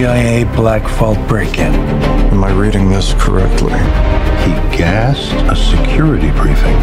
CIA Black Vault break-in. Am I reading this correctly? He gassed a security briefing.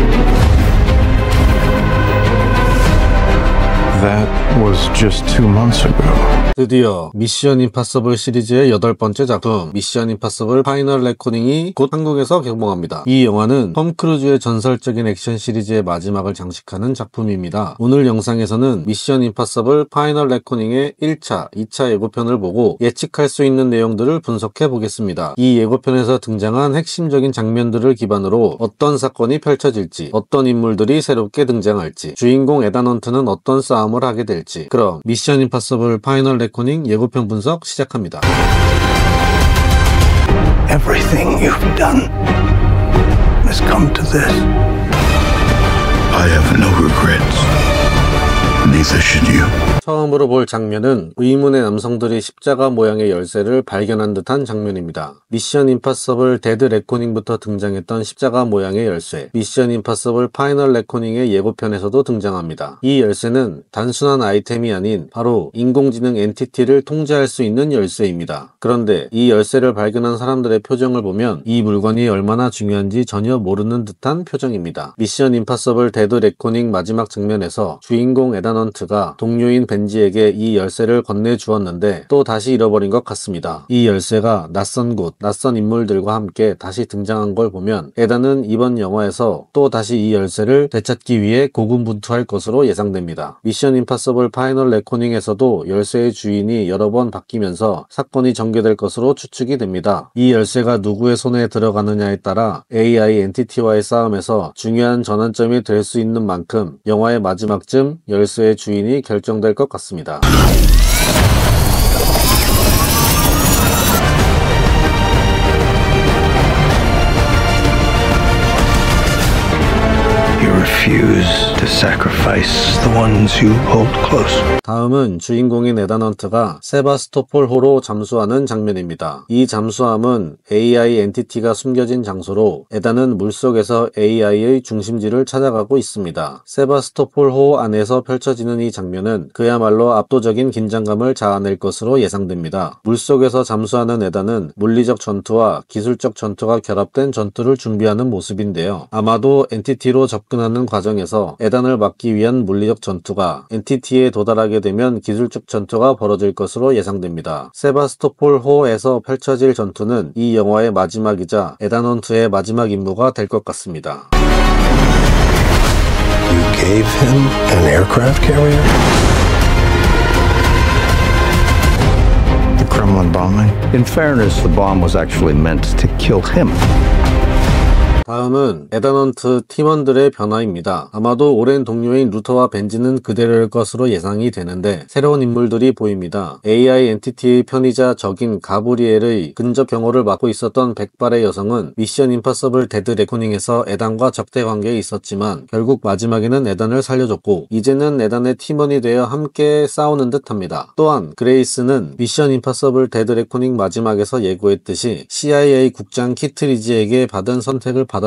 That was just 2 months ago. 드디어 미션 임파서블 시리즈의 8번째 작품 미션 임파서블 파이널 레코닝이 곧 한국에서 개봉합니다. 이 영화는 톰 크루즈의 전설적인 액션 시리즈의 마지막을 장식하는 작품입니다. 오늘 영상에서는 미션 임파서블 파이널 레코닝의 1차, 2차 예고편을 보고 예측할 수 있는 내용들을 분석해 보겠습니다. 이 예고편에서 등장한 핵심적인 장면들을 기반으로 어떤 사건이 펼쳐질지, 어떤 인물들이 새롭게 등장할지, 주인공 에단 헌트는 어떤 싸움을 하게 될지. 그럼 미션 임파서블 파이널 레코닝 예고편 분석 시작합니다. Everything you've done has come to this. I have no regrets. Neither should you. 처음으로 볼 장면은 의문의 남성들이 십자가 모양의 열쇠를 발견한 듯한 장면입니다. 미션 임파서블 데드 레코닝부터 등장했던 십자가 모양의 열쇠, 미션 임파서블 파이널 레코닝의 예고편에서도 등장합니다. 이 열쇠는 단순한 아이템이 아닌 바로 인공지능 엔티티를 통제할 수 있는 열쇠입니다. 그런데 이 열쇠를 발견한 사람들의 표정을 보면 이 물건이 얼마나 중요한지 전혀 모르는 듯한 표정입니다. 미션 임파서블 데드 레코닝 마지막 장면에서 주인공 에단 헌트가 동료인 벤지에게 이 열쇠를 건네주었는데 또 다시 잃어버린 것 같습니다. 이 열쇠가 낯선 곳, 낯선 인물들과 함께 다시 등장한 걸 보면 에단은 이번 영화에서 또 다시 이 열쇠를 되찾기 위해 고군분투할 것으로 예상됩니다. 미션 임파서블 파이널 레코닝에서도 열쇠의 주인이 여러 번 바뀌면서 사건이 전개될 것으로 추측이 됩니다. 이 열쇠가 누구의 손에 들어가느냐에 따라 AI 엔티티와의 싸움에서 중요한 전환점이 될 수 있는 만큼 영화의 마지막쯤 열쇠의 주인이 결정될 것 같습니다. Refuse to sacrifice the ones you hold close. 다음은 주인공인 에단 헌트가 세바스토폴호로 잠수하는 장면입니다. 이 잠수함은 AI 엔티티가 숨겨진 장소로 에단은 물속에서 AI의 중심지를 찾아가고 있습니다. 세바스토폴호 안에서 펼쳐지는 이 장면은 그야말로 압도적인 긴장감을 자아낼 것으로 예상됩니다. 물속에서 잠수하는 에단은 물리적 전투와 기술적 전투가 결합된 전투를 준비하는 모습인데요. 아마도 엔티티로 접근하는 과정에서 에단을 막기 위한 물리적 전투가 엔티티에 도달하게 되면 기술적 전투가 벌어질 것으로 예상됩니다. 세바스토폴호에서 펼쳐질 전투는 이 영화의 마지막이자 에단 헌트의 마지막 임무가 될 것 같습니다. You gave him an aircraft carrier? The Kremlin bombing? In fairness, the bomb was actually meant to kill him. 다음은 에단 헌트 팀원들의 변화입니다. 아마도 오랜 동료인 루터와 벤지는 그대로일 것으로 예상이 되는데 새로운 인물들이 보입니다. AI 엔티티의 편이자 적인 가브리엘의 근접 경호를 맡고 있었던 백발의 여성은 미션 임파서블 데드 레코닝에서 에단과 적대 관계에 있었지만 결국 마지막에는 에단을 살려줬고 이제는 에단의 팀원이 되어 함께 싸우는 듯합니다. 또한 그레이스는 미션 임파서블 데드 레코닝 마지막에서 예고했듯이 CIA 국장 키트리지에게 받은 선택을 받아들였고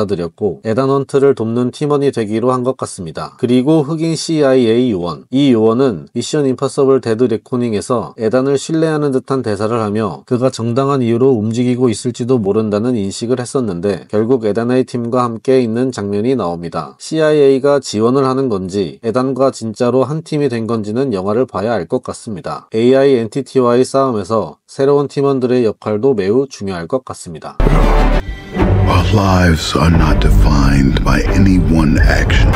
에단 헌트를 돕는 팀원이 되기로 한 것 같습니다. 그리고 흑인 CIA 요원, 이 요원은 미션 임파서블 데드 레코닝에서 에단을 신뢰하는 듯한 대사를 하며 그가 정당한 이유로 움직이고 있을지도 모른다는 인식을 했었는데 결국 에단의 팀과 함께 있는 장면이 나옵니다. CIA가 지원을 하는 건지 에단과 진짜로 한 팀이 된 건지는 영화를 봐야 알 것 같습니다. AI 엔티티와의 싸움에서 새로운 팀원들의 역할도 매우 중요할 것 같습니다. Our lives are not defined by any one action.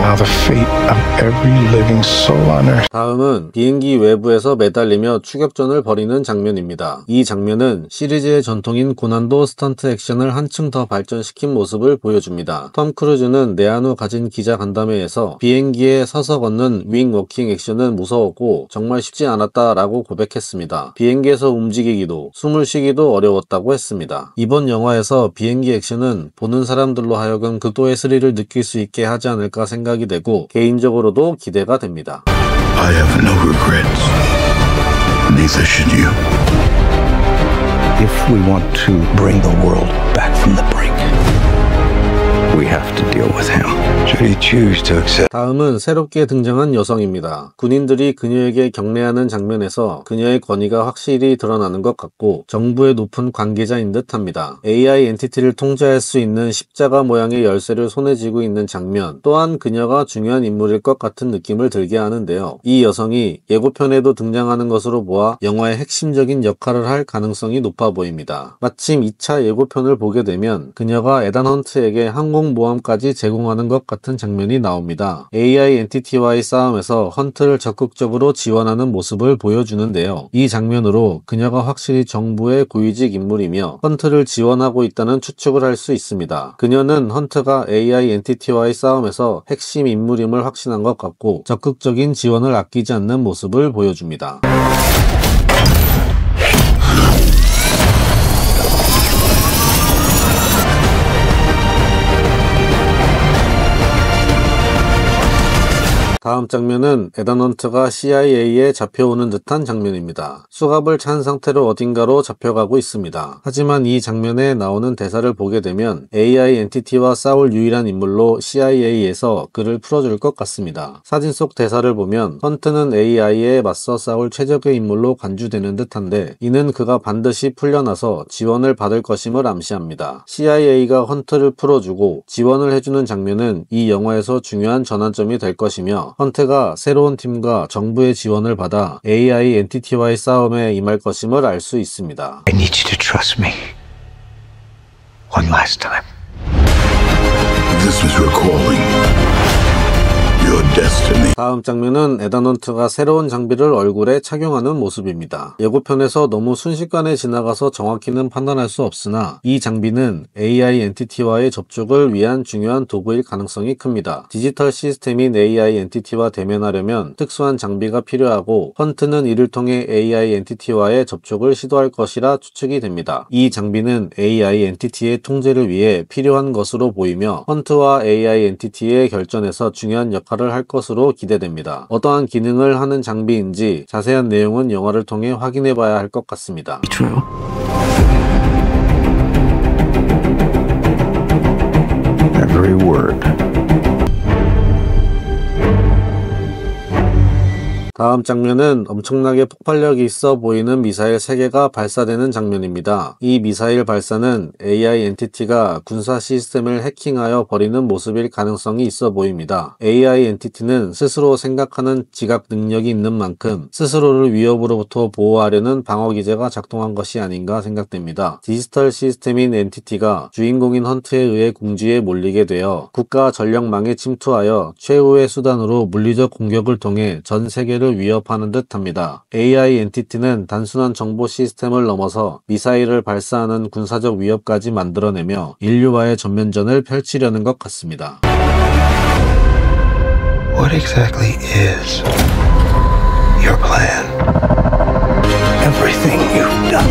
Now the fate of every living soul on earth. 다음은 비행기 외부에서 매달리며 추격전을 벌이는 장면입니다. 이 장면은 시리즈의 전통인 고난도 스턴트 액션을 한층 더 발전시킨 모습을 보여줍니다. 톰 크루즈는 내한 후 가진 기자 간담회에서 비행기에 서서 걷는 윙 워킹 액션은 무서웠고 정말 쉽지 않았다라고 고백했습니다. 비행기에서 움직이기도 숨을 쉬기도 어려웠다고 했습니다. 이번 영화에서 비행기 액션은 보는 사람들로 하여금 극도의 스릴을 느낄 수 있게 하지 않을까 생각이 되고 개인적으로도 기대가 됩니다. I have no regrets. Neither should you. If we want to bring the world back from the brink, we have to deal with him. Could he choose to accept? 다음은 새롭게 등장한 여성입니다. 군인들이 그녀에게 경례하는 장면에서 그녀의 권위가 확실히 드러나는 것 같고 정부의 높은 관계자인 듯 합니다. AI 엔티티를 통제할 수 있는 십자가 모양의 열쇠를 손에 쥐고 있는 장면 또한 그녀가 중요한 인물일 것 같은 느낌을 들게 하는데요. 이 여성이 예고편에도 등장하는 것으로 보아 영화의 핵심적인 역할을 할 가능성이 높아 보입니다. 마침 2차 예고편을 보게 되면 그녀가 에단 헌트에게 항공모함까지 제공하는 것 같은 장면이 나옵니다. AI 엔티티와의 싸움에서 헌트를 적극적으로 지원하는 모습을 보여주는데요. 이 장면으로 그녀가 확실히 정부의 고위직 인물이며 헌트를 지원하고 있다는 추측을 할 수 있습니다. 그녀는 헌트가 AI 엔티티와의 싸움에서 핵심 인물임을 확신한 것 같고 적극적인 지원을 아끼지 않는 모습을 보여줍니다. 다음 장면은 에단 헌트가 CIA에 잡혀오는 듯한 장면입니다. 수갑을 찬 상태로 어딘가로 잡혀가고 있습니다. 하지만 이 장면에 나오는 대사를 보게 되면 AI 엔티티와 싸울 유일한 인물로 CIA에서 그를 풀어줄 것 같습니다. 사진 속 대사를 보면 헌트는 AI에 맞서 싸울 최적의 인물로 간주되는 듯한데 이는 그가 반드시 풀려나서 지원을 받을 것임을 암시합니다. CIA가 헌트를 풀어주고 지원을 해주는 장면은 이 영화에서 중요한 전환점이 될 것이며 헌트가 새로운 팀과 정부의 지원을 받아 AI 엔티티와의 싸움에 임할 것임을 알 수 있습니다. I need you to trust me. One last time. This is your calling. Your destiny. 다음 장면은 에단 헌트가 새로운 장비를 얼굴에 착용하는 모습입니다. 예고편에서 너무 순식간에 지나가서 정확히는 판단할 수 없으나 이 장비는 AI 엔티티와의 접촉을 위한 중요한 도구일 가능성이 큽니다. 디지털 시스템인 AI 엔티티와 대면하려면 특수한 장비가 필요하고 헌트는 이를 통해 AI 엔티티와의 접촉을 시도할 것이라 추측이 됩니다. 이 장비는 AI 엔티티의 통제를 위해 필요한 것으로 보이며 헌트와 AI 엔티티의 결전에서 중요한 역할을 할 것으로 기대됩니다. 어떠한 기능을 하는 장비인지 자세한 내용은 영화를 통해 확인해봐야 할 것 같습니다. True. Every word. 다음 장면은 엄청나게 폭발력이 있어 보이는 미사일 3개가 발사되는 장면입니다. 이 미사일 발사는 AI 엔티티가 군사 시스템을 해킹하여 버리는 모습일 가능성이 있어 보입니다. AI 엔티티는 스스로 생각하는 지각 능력이 있는 만큼 스스로를 위협으로부터 보호하려는 방어 기제가 작동한 것이 아닌가 생각됩니다. 디지털 시스템인 엔티티가 주인공인 헌트에 의해 궁지에 몰리게 되어 국가 전력망에 침투하여 최후의 수단으로 물리적 공격을 통해 전 세계를 위협하는 듯 합니다. AI 엔티티는 단순한 정보 시스템을 넘어서 미사일을 발사하는 군사적 위협까지 만들어내며 인류와의 전면전을 펼치려는 것 같습니다. What exactly is your plan? Everything you've done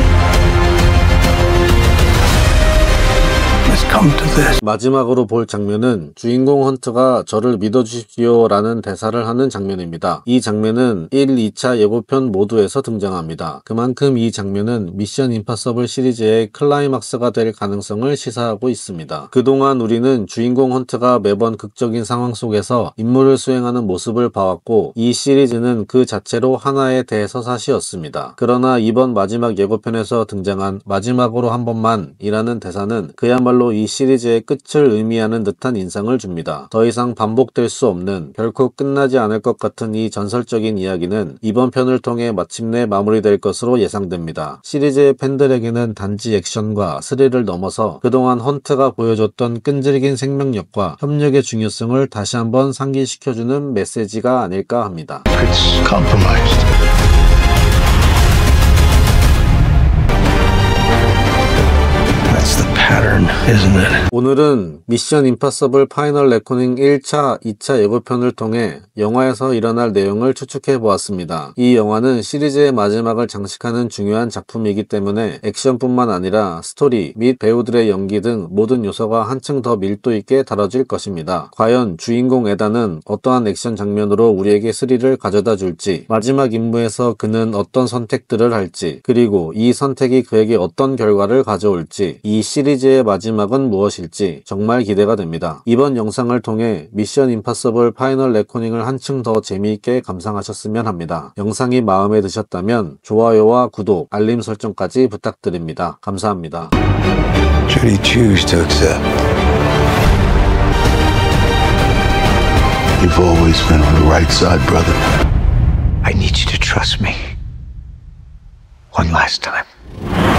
has come to this. 마지막으로 볼 장면은 주인공 헌트가 저를 믿어주십시오 라는 대사를 하는 장면입니다. 이 장면은 1, 2차 예고편 모두에서 등장합니다. 그만큼 이 장면은 미션 임파서블 시리즈의 클라이막스가 될 가능성을 시사하고 있습니다. 그동안 우리는 주인공 헌트가 매번 극적인 상황 속에서 임무를 수행하는 모습을 봐왔고 이 시리즈는 그 자체로 하나의 대서사시였습니다. 그러나 이번 마지막 예고편에서 등장한 마지막으로 한 번만 이라는 대사는 그야말로 이 시리즈의 끝을 의미하는 듯한 인상을 줍니다. 더 이상 반복될 수 없는 결코 끝나지 않을 것 같은 이 전설적인 이야기는 이번 편을 통해 마침내 마무리될 것으로 예상됩니다. 시리즈의 팬들에게는 단지 액션과 스릴을 넘어서 그동안 헌트가 보여줬던 끈질긴 생명력과 협력의 중요성을 다시 한번 상기시켜주는 메시지가 아닐까 합니다. It's compromised. That's the pattern, isn't it? 오늘은 미션 임파서블 파이널 레코닝 1차, 2차 예고편을 통해 영화에서 일어날 내용을 추측해 보았습니다. 이 영화는 시리즈의 마지막을 장식하는 중요한 작품이기 때문에 액션뿐만 아니라 스토리 및 배우들의 연기 등 모든 요소가 한층 더 밀도 있게 다뤄질 것입니다. 과연 주인공 에단은 어떠한 액션 장면으로 우리에게 스릴을 가져다 줄지, 마지막 임무에서 그는 어떤 선택들을 할지, 그리고 이 선택이 그에게 어떤 결과를 가져올지 이 시리즈 시리즈의 마지막은 무엇일지 정말 기대가 됩니다. 이번 영상을 통해 미션 임파서블 파이널 레코닝을 한층 더 재미있게 감상하셨으면 합니다. 영상이 마음에 드셨다면 좋아요와 구독, 알림 설정까지 부탁드립니다. 감사합니다. Should he choose to accept? You've always been on the right side, brother. I need you to trust me. One last time.